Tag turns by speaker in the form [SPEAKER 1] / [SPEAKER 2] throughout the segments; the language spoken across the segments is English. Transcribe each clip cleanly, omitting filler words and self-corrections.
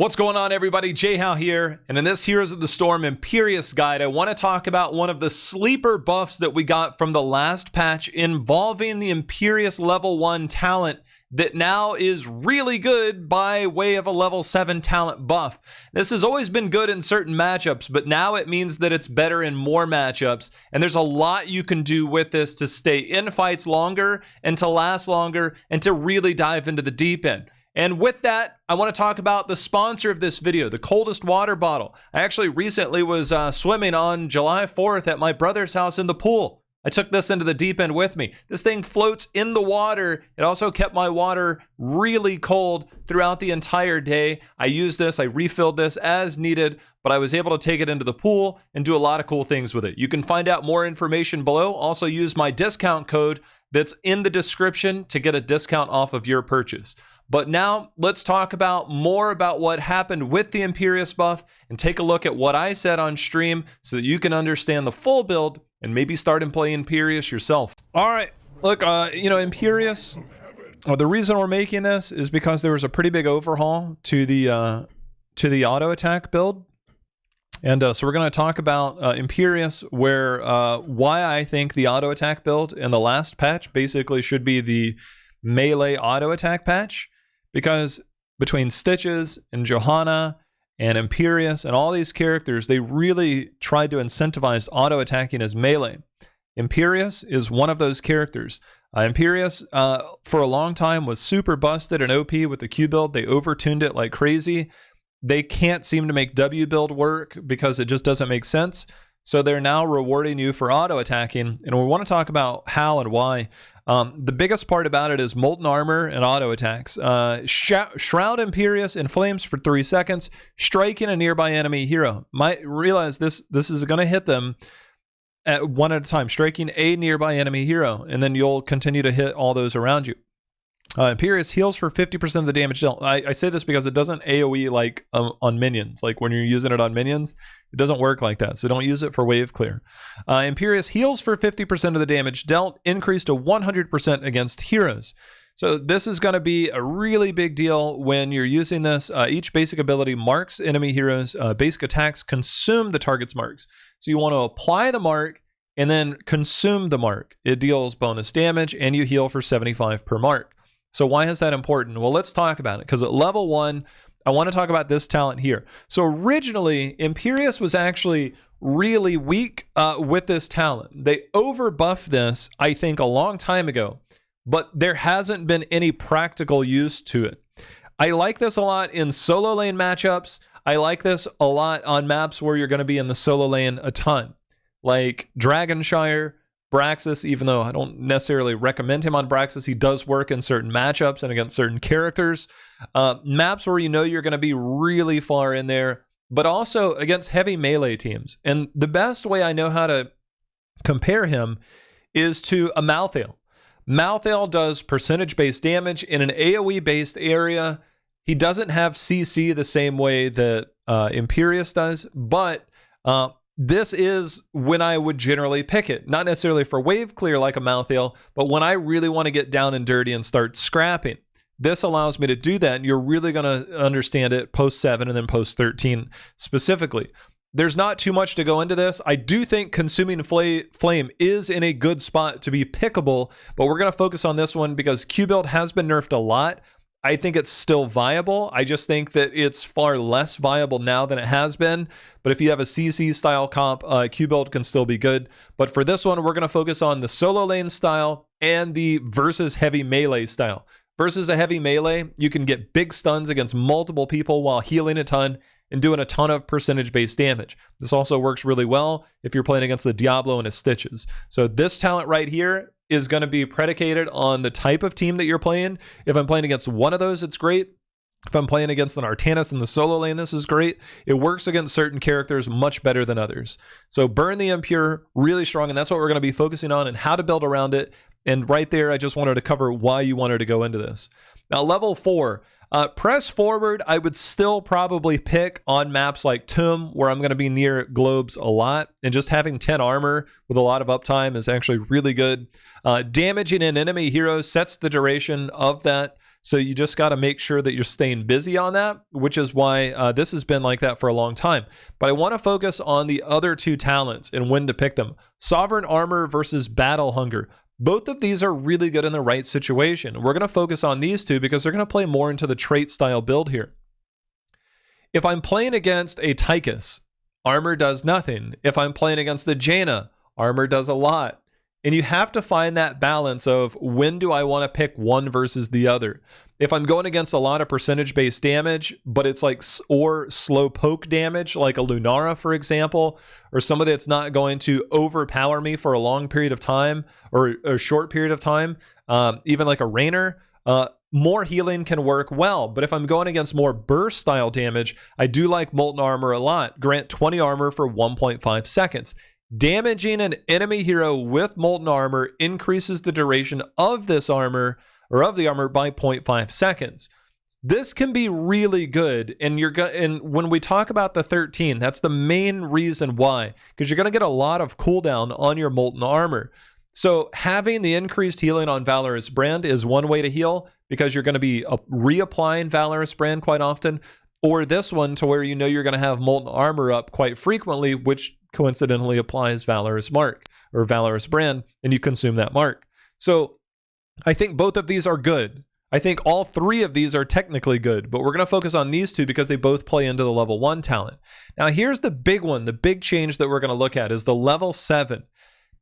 [SPEAKER 1] What's going on, everybody? Jhow here, and in this Heroes of the Storm Imperius guide, I want to talk about one of the sleeper buffs that we got from the last patch involving the Imperius level 1 talent that now is really good by way of a level 7 talent buff. This has always been good in certain matchups, but now it means that it's better in more matchups, and there's a lot you can do with this to stay in fights longer and to last longer and to really dive into the deep end. And with that, I want to talk about the sponsor of this video, the coldest water bottle. I actually recently was swimming on July 4th at my brother's house in the pool. I took this into the deep end with me. This thing floats in the water. It also kept my water really cold throughout the entire day. I used this, I refilled this as needed, but I was able to take it into the pool and do a lot of cool things with it. You can find out more information below. Also use my discount code that's in the description to get a discount off of your purchase. But now let's talk more about what happened with the Imperius buff and take a look at what I said on stream so that you can understand the full build and maybe start and play Imperius yourself. All right, look, Imperius, the reason we're making this is because there was a pretty big overhaul to the auto attack build. And so we're going to talk about Imperius, where why I think the auto attack build in the last patch basically should be the melee auto attack patch. Because between Stitches and Johanna and Imperius and all these characters, they really tried to incentivize auto attacking as melee. Imperius is one of those characters. Imperius, for a long time, was super busted and OP with the Q build. They overtuned it like crazy. They can't seem to make W build work because it just doesn't make sense. So they're now rewarding you for auto attacking. And we want to talk about how and why. The biggest part about it is molten armor and auto attacks. Shroud Imperius in flames for 3 seconds, striking a nearby enemy hero. Might realize this is going to hit them at one at a time, striking a nearby enemy hero, and then you'll continue to hit all those around you. Imperius heals for 50% of the damage dealt. I say this because it doesn't AoE like on minions. Like when you're using it on minions, it doesn't work like that. So don't use it for wave clear. Imperius heals for 50% of the damage dealt, increased to 100% against heroes. So this is going to be a really big deal when you're using this. Each basic ability marks enemy heroes. Basic attacks consume the target's marks. So you want to apply the mark and then consume the mark. It deals bonus damage and you heal for 75 per mark. So why is that important? Well, let's talk about it, because at level 1, I want to talk about this talent here. So originally, Imperius was actually really weak with this talent. They overbuffed this, I think, a long time ago, but there hasn't been any practical use to it. I like this a lot in solo lane matchups. I like this a lot on maps where you're going to be in the solo lane a ton, like Dragonshire, Braxis, even though I don't necessarily recommend him on Braxis, he does work in certain matchups and against certain characters. Maps where you know you're going to be really far in there, but also against heavy melee teams. And the best way I know how to compare him is to a Malthael. Malthael does percentage-based damage in an AoE-based area. He doesn't have CC the same way that Imperius does, but this is when I would generally pick it. Not necessarily for wave clear like a Malthael, but when I really want to get down and dirty and start scrapping. This allows me to do that, and you're really going to understand it post 7 and then post 13 specifically. There's not too much to go into this. I do think consuming flame is in a good spot to be pickable, but we're going to focus on this one because Q build has been nerfed a lot. I think it's still viable. I just think that it's far less viable now than it has been. But if you have a CC style comp, Q build can still be good. But for this one, we're going to focus on the solo lane style and the versus heavy melee style. Versus a heavy melee, you can get big stuns against multiple people while healing a ton and doing a ton of percentage-based damage. This also works really well if you're playing against the Diablo and his Stitches. So this talent right here is going to be predicated on the type of team that you're playing. If I'm playing against one of those, it's great. If I'm playing against an Artanis in the solo lane, this is great. It works against certain characters much better than others. So burn the Impure, really strong, and that's what we're going to be focusing on and how to build around it. And right there, I just wanted to cover why you wanted to go into this. Now, level 4. Press forward, I would still probably pick on maps like Tomb, where I'm going to be near globes a lot, and just having 10 armor with a lot of uptime is actually really good. Damaging an enemy hero sets the duration of that So you just got to make sure that you're staying busy on that, which is why this has been like that for a long time. But I want to focus on the other two talents and when to pick them. Sovereign Armor versus Battle Hunger. Both of these are really good in the right situation. We're going to focus on these two because they're going to play more into the trait style build here. If I'm playing against a Tychus, armor does nothing. If I'm playing against the Jaina, armor does a lot. And you have to find that balance of when do I want to pick one versus the other. If I'm going against a lot of percentage-based damage, but it's like, or slow poke damage, like a Lunara, for example, or somebody that's not going to overpower me for a long period of time or a short period of time, even like a Rainer, more healing can work well. But if I'm going against more burst style damage, I do like Molten Armor a lot. Grant 20 armor for 1.5 seconds. Damaging an enemy hero with Molten Armor increases the duration of this armor, or of the armor, by 0.5 seconds. This can be really good, and when we talk about the 13, that's the main reason why, because you're going to get a lot of cooldown on your Molten Armor. So having the increased healing on Valorous Brand is one way to heal, because you're going to be reapplying Valorous Brand quite often, or this one to where you know you're going to have Molten Armor up quite frequently, which coincidentally applies Valorous Mark or Valorous Brand, and you consume that mark. So I think both of these are good. I think all three of these are technically good, but we're going to focus on these two because they both play into the level 1 talent. Now here's the big one, the big change that we're going to look at is the level 7.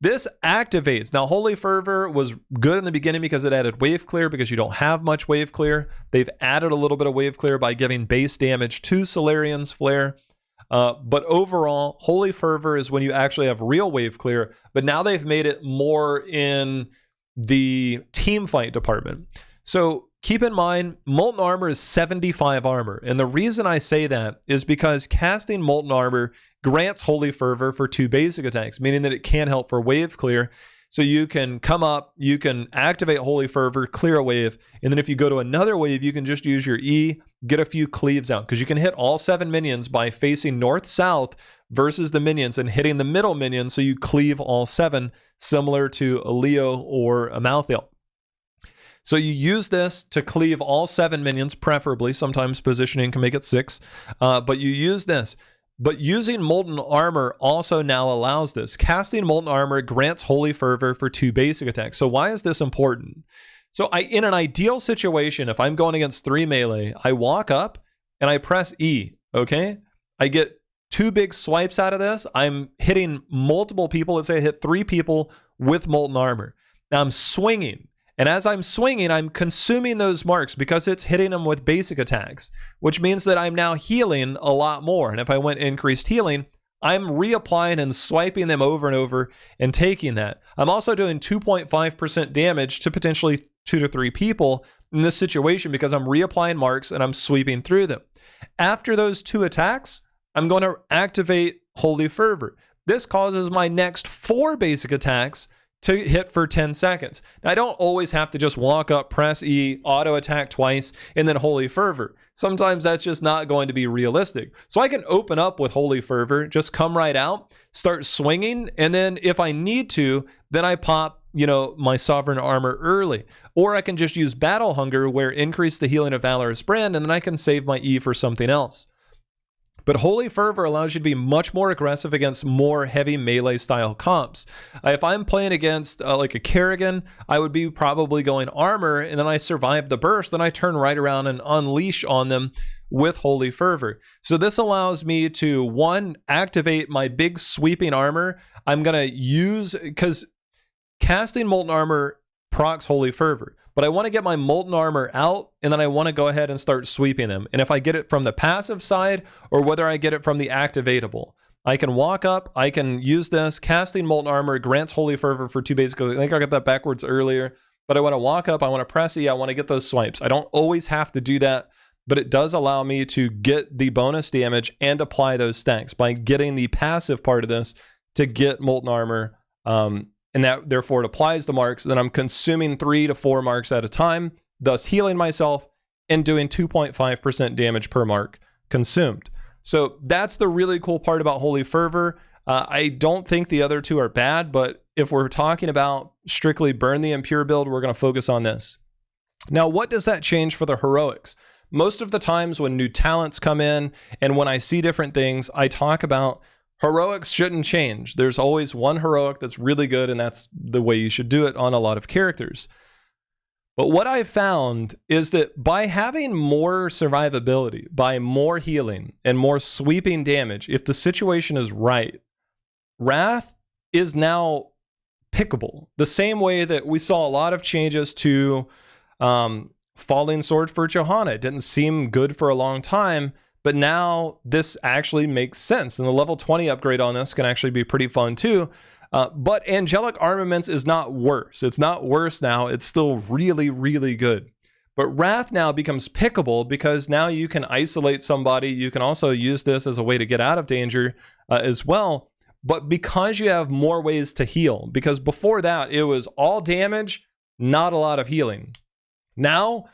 [SPEAKER 1] This activates. Now, Holy Fervor was good in the beginning because it added wave clear, because you don't have much wave clear. They've added a little bit of wave clear by giving base damage to Solarian's Flare. But overall, Holy Fervor is when you actually have real wave clear, but now they've made it more in the team fight department. So keep in mind, Molten Armor is 75 armor. And the reason I say that is because casting Molten Armor grants Holy Fervor for 2 basic attacks, meaning that it can help for wave clear. So you can come up, you can activate Holy Fervor, clear a wave, and then if you go to another wave, you can just use your E, get a few cleaves out, because you can hit all 7 minions by facing north-south versus the minions and hitting the middle minion, so you cleave all 7, similar to a Leo or a Malthael. So you use this to cleave all 7 minions, preferably. Sometimes positioning can make it 6, but you use this. But using Molten Armor also now allows this. Casting Molten Armor grants Holy Fervor for 2 basic attacks. So why is this important? So in an ideal situation, if I'm going against 3 melee, I walk up and I press E, okay? I get 2 big swipes out of this. I'm hitting multiple people. Let's say I hit 3 people with Molten Armor. Now I'm swinging. And as I'm swinging, I'm consuming those marks because it's hitting them with basic attacks, which means that I'm now healing a lot more. And if I went increased healing, I'm reapplying and swiping them over and over and taking that. I'm also doing 2.5% damage to potentially 2 to 3 people in this situation because I'm reapplying marks and I'm sweeping through them. After those 2 attacks, I'm going to activate Holy Fervor. This causes my next 4 basic attacks to hit for 10 seconds. Now, I don't always have to just walk up, press E, auto attack twice, and then Holy Fervor. Sometimes that's just not going to be realistic. So I can open up with Holy Fervor, just come right out, start swinging, and then if I need to, then I pop, my Sovereign Armor early. Or I can just use Battle Hunger, where increase the healing of Valorous Brand, and then I can save my E for something else. But Holy Fervor allows you to be much more aggressive against more heavy melee style comps. If I'm playing against like a Kerrigan, I would be probably going armor, and then I survive the burst, then I turn right around and unleash on them with Holy Fervor. So this allows me to, 1, activate my big sweeping armor. I'm going to use, because casting Molten Armor procs Holy Fervor, but I want to get my Molten Armor out, and then I want to go ahead and start sweeping them. And if I get it from the passive side, or whether I get it from the activatable, I can walk up, I can use this. Casting Molten Armor grants Holy Fervor for 2 basic. I think I got that backwards earlier, but I want to walk up, I want to press E, I want to get those swipes. I don't always have to do that, but it does allow me to get the bonus damage and apply those stacks by getting the passive part of this to get Molten Armor, and that therefore it applies the marks. Then I'm consuming 3 to 4 marks at a time, thus healing myself and doing 2.5% damage per mark consumed. So that's the really cool part about Holy Fervor. I don't think the other 2 are bad, but if we're talking about strictly burn the impure build, we're going to focus on this. Now, what does that change for the heroics? Most of the times when new talents come in and when I see different things, I talk about heroics shouldn't change. There's always one heroic that's really good, and that's the way you should do it on a lot of characters. But what I've found is that by having more survivability, by more healing and more sweeping damage, if the situation is right, Wrath is now pickable. The same way that we saw a lot of changes to Falling Sword for Johanna. It didn't seem good for a long time, but now this actually makes sense. And the level 20 upgrade on this can actually be pretty fun too. But Angelic Armaments is not worse. It's not worse now. It's still really, really good. But Wrath now becomes pickable because now you can isolate somebody. You can also use this as a way to get out of danger as well. But because you have more ways to heal, because before that it was all damage, not a lot of healing. Now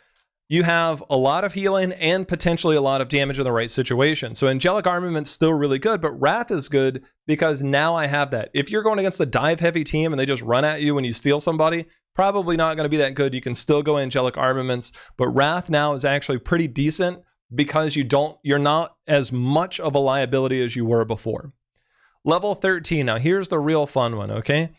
[SPEAKER 1] you have a lot of healing and potentially a lot of damage in the right situation. So Angelic Armament's still really good, but Wrath is good because now I have that. If you're going against a dive heavy team and they just run at you when you steal somebody, probably not going to be that good. You can still go Angelic Armaments, but Wrath now is actually pretty decent because you're not as much of a liability as you were before. Level 13. Now here's the real fun one, okay?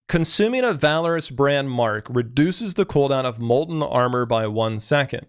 [SPEAKER 1] Consuming a Valorous brand mark reduces the cooldown of Molten Armor by 1 second.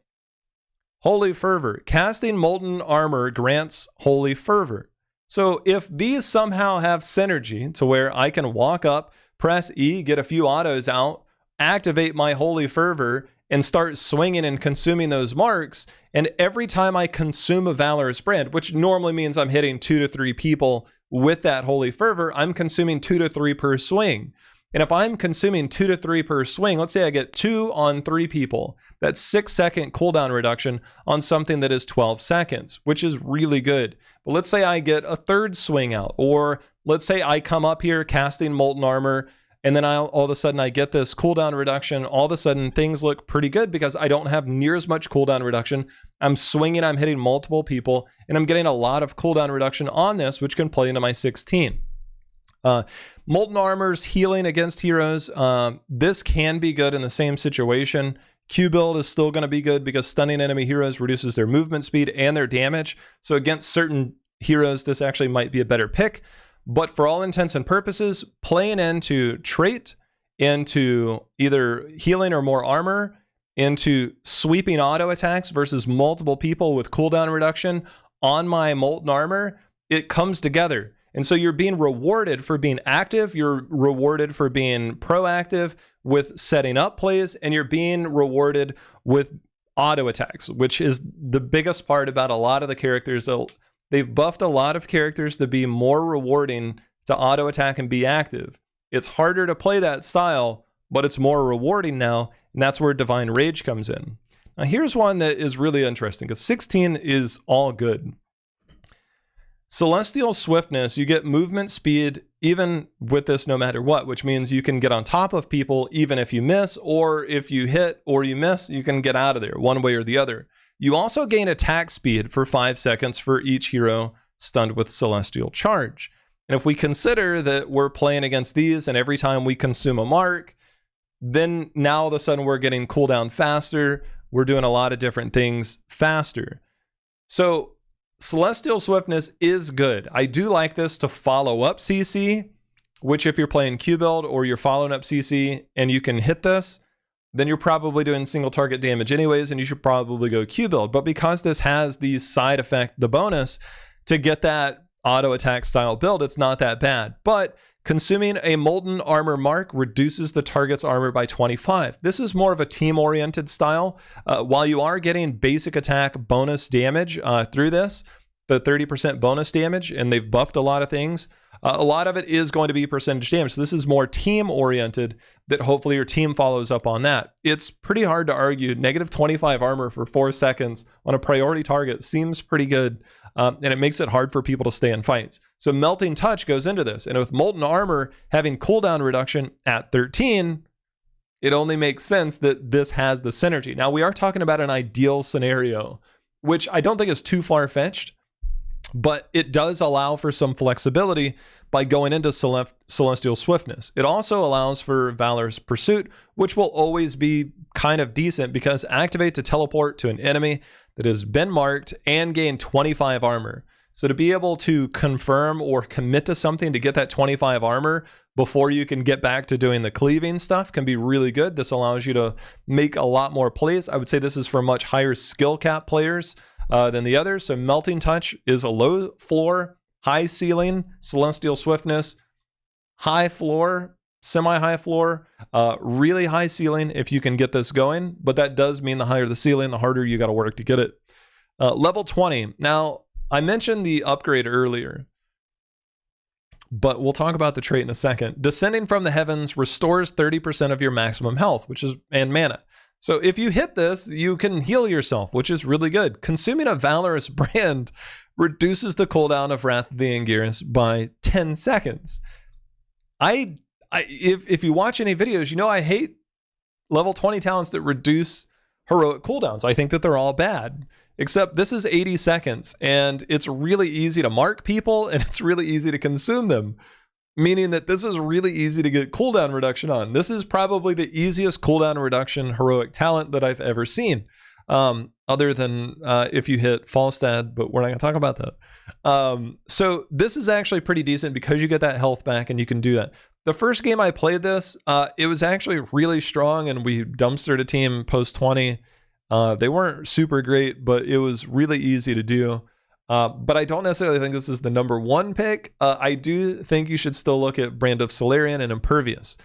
[SPEAKER 1] Holy Fervor. Casting Molten Armor grants Holy Fervor. So if these somehow have synergy to where I can walk up, press E, get a few autos out, activate my Holy Fervor, and start swinging and consuming those marks, and every time I consume a Valorous brand, which normally means I'm hitting 2 to 3 people with that Holy Fervor, I'm consuming 2 to 3 per swing. And if I'm consuming 2 to 3 per swing, let's say I get 2 on 3 people, that's 6-second cooldown reduction on something that is 12 seconds, which is really good. But let's say I get a third swing out, or let's say I come up here casting Molten Armor, and then all of a sudden I get this cooldown reduction. All of a sudden things look pretty good because I don't have near as much cooldown reduction. I'm swinging, I'm hitting multiple people, and I'm getting a lot of cooldown reduction on this, which can play into my 16. Molten Armor's healing against heroes. This can be good in the same situation. Q build is still going to be good because stunning enemy heroes reduces their movement speed and their damage. So against certain heroes, this actually might be a better pick. But for all intents and purposes, playing into trait, into either healing or more armor, into sweeping auto attacks versus multiple people with cooldown reduction on my Molten Armor, it comes together. And so you're being rewarded for being active, you're rewarded for being proactive with setting up plays, and you're being rewarded with auto attacks, which is the biggest part about a lot of the characters. They've buffed a lot of characters to be more rewarding to auto attack and be active. It's harder to play that style, but it's more rewarding now, and that's where Divine Rage comes in. Now here's one that is really interesting, because 16 is all good. Celestial Swiftness, you get movement speed even with this no matter what, which means you can get on top of people even if you miss, or if you hit or you miss, you can get out of there one way or the other. You also gain attack speed for 5 seconds for each hero stunned with Celestial Charge. And if we consider that we're playing against these and every time we consume a mark, then now all of a sudden we're getting cooldown faster. We're doing a lot of different things faster. So Celestial Swiftness is good. I do like this to follow up CC, which if you're playing Q build or you're following up CC and you can hit this, then you're probably doing single target damage anyways, and you should probably go Q build. But because this has the side effect, the bonus to get that auto attack style build, it's not that bad. But consuming a Molten Armor mark reduces the target's armor by 25. This is more of a team-oriented style. While you are getting basic attack bonus damage through this, the 30% bonus damage, and they've buffed a lot of things, a lot of it is going to be percentage damage. So this is more team-oriented, that hopefully your team follows up on that. It's pretty hard to argue. Negative 25 armor for 4 seconds on a priority target seems pretty good. And it makes it hard for people to stay in fights. So Melting Touch goes into this. And with Molten Armor having cooldown reduction at 13, it only makes sense that this has the synergy. Now, we are talking about an ideal scenario, which I don't think is too far-fetched. but it does allow for some flexibility by going into Celestial Swiftness. It also allows for Valor's Pursuit, which will always be kind of decent because activate to teleport to an enemy that has been marked and gain 25 armor. So to be able to confirm or commit to something to get that 25 armor before you can get back to doing the cleaving stuff can be really good. This allows you to make a lot more plays. I would say this is for much higher skill cap players than the others. So Melting Touch is a low floor, high ceiling, Celestial Swiftness, high floor, semi-high floor, really high ceiling if you can get this going. But that does mean the higher the ceiling, the harder you got to work to get it. Level 20. Now, I mentioned the upgrade earlier, but we'll talk about the trait in a second. Descending from the Heavens restores 30% of your maximum health, and mana. So if you hit this, you can heal yourself, which is really good. Consuming a Valorous Brand reduces the cooldown of Wrath of the Anguirus by 10 seconds. If you watch any videos, you know I hate level 20 talents that reduce heroic cooldowns. I think that they're all bad. Except this is 80 seconds, and it's really easy to mark people, and it's really easy to consume them. Meaning that this is really easy to get cooldown reduction on. This is probably the easiest cooldown reduction heroic talent that I've ever seen. Other than if you hit Falstad, but we're not going to talk about that. So this is actually pretty decent because you get that health back and you can do that. The first game I played this, it was actually really strong, and we dumpstered a team post 20. They weren't super great, but it was really easy to do. But I don't necessarily think this is the number one pick. I do think you should still look at Brand of Solarian and Impervious.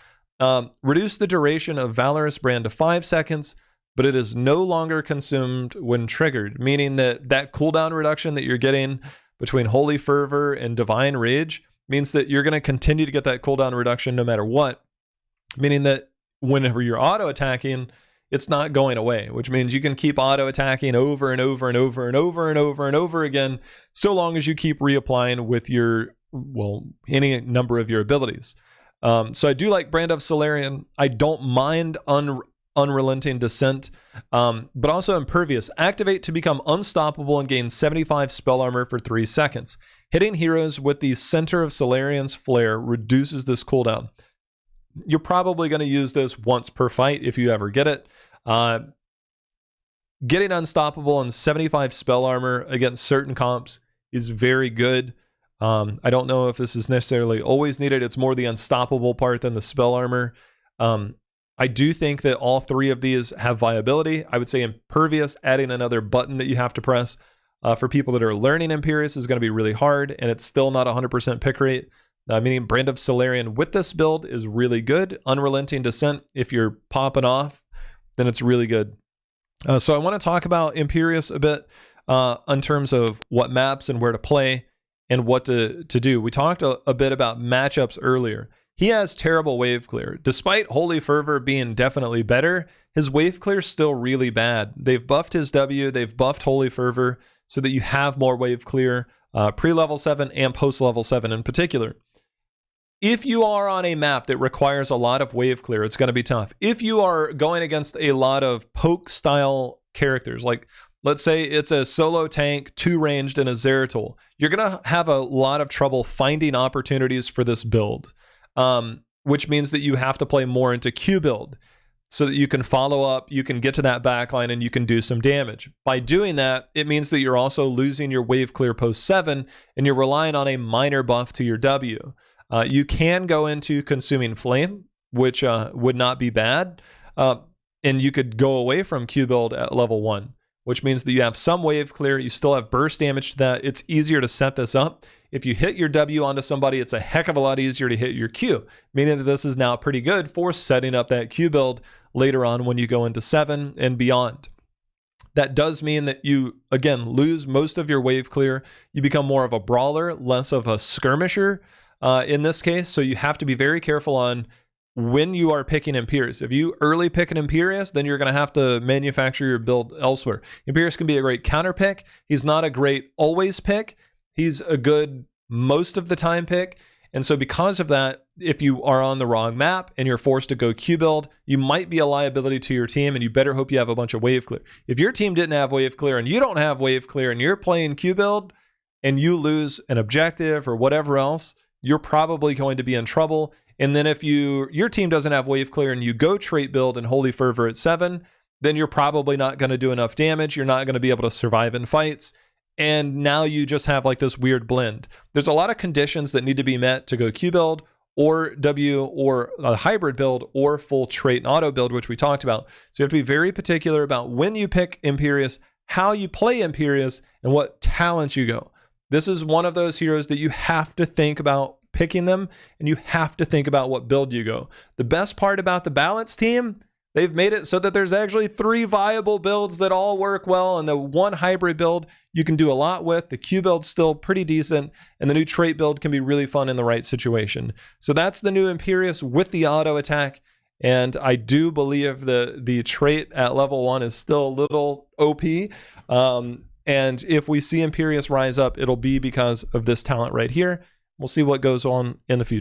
[SPEAKER 1] Reduce the duration of Valorous Brand to 5 seconds, but it is no longer consumed when triggered, meaning that that cooldown reduction that you're getting between Holy Fervor and Divine Rage means that you're going to continue to get that cooldown reduction no matter what, meaning that whenever you're auto-attacking, it's not going away, which means you can keep auto-attacking over and over and over and over and over and over again, so long as you keep reapplying with your, well, any number of your abilities. So I do like Brand of Solarian. I don't mind Unrelenting Descent, but also Impervious. Activate to become unstoppable and gain 75 spell armor for 3 seconds. Hitting heroes with the Center of Solarian's Flare reduces this cooldown. You're probably going to use this once per fight if you ever get it. Getting unstoppable and 75 spell armor against certain comps is very good. I don't know if this is necessarily always needed. It's more the unstoppable part than the spell armor. I do think that all three of these have viability. I would say Impervious, adding another button that you have to press for people that are learning Imperius is going to be really hard, and it's still not 100% pick rate. Meaning Brand of Solarian with this build is really good. Unrelenting Descent, if you're popping off, then it's really good. So I want to talk about Imperius a bit in terms of what maps and where to play and what to do. We talked a bit about matchups earlier. He has terrible wave clear. Despite Holy Fervor being definitely better, his wave clear is still really bad. They've buffed his W, they've buffed Holy Fervor so that you have more wave clear pre-level 7 and post-level 7 in particular. If you are on a map that requires a lot of wave clear, it's going to be tough. If you are going against a lot of poke style characters, like let's say it's a solo tank, 2 ranged, and a Zeratul, you're going to have a lot of trouble finding opportunities for this build, which means that you have to play more into Q build so that you can follow up, you can get to that backline, and you can do some damage. By doing that, it means that you're also losing your wave clear post 7, and you're relying on a minor buff to your W. You can go into Consuming Flame, which would not be bad, and you could go away from Q build at level 1, which means that you have some wave clear, you still have burst damage to that. It's easier to set this up. If you hit your W onto somebody, it's a heck of a lot easier to hit your Q, meaning that this is now pretty good for setting up that Q build later on when you go into 7 and beyond. That does mean that you, again, lose most of your wave clear. You become more of a brawler, less of a skirmisher. In this case, so you have to be very careful on when you are picking Imperius. If you early pick an Imperius, then you're going to have to manufacture your build elsewhere. Imperius can be a great counter pick. He's not a great always pick. He's a good most of the time pick. And so because of that, if you are on the wrong map and you're forced to go Q build, you might be a liability to your team, and you better hope you have a bunch of wave clear. If your team didn't have wave clear and you don't have wave clear and you're playing Q build, and you lose an objective or whatever else, you're probably going to be in trouble. And then if your team doesn't have wave clear and you go trait build and Holy Fervor at 7, then you're probably not going to do enough damage. You're not going to be able to survive in fights. And now you just have like this weird blend. There's a lot of conditions that need to be met to go Q build or W or a hybrid build or full trait and auto build, which we talked about. So you have to be very particular about when you pick Imperius, how you play Imperius, and what talents you go. This is one of those heroes that you have to think about picking them, and you have to think about what build you go. The best part about the balance team, they've made it so that there's actually 3 viable builds that all work well, and the one hybrid build you can do a lot with. The Q build's still pretty decent, and the new trait build can be really fun in the right situation. So that's the new Imperius with the auto attack, and I do believe the trait at level 1 is still a little OP. And if we see Imperius rise up, it'll be because of this talent right here. We'll see what goes on in the future.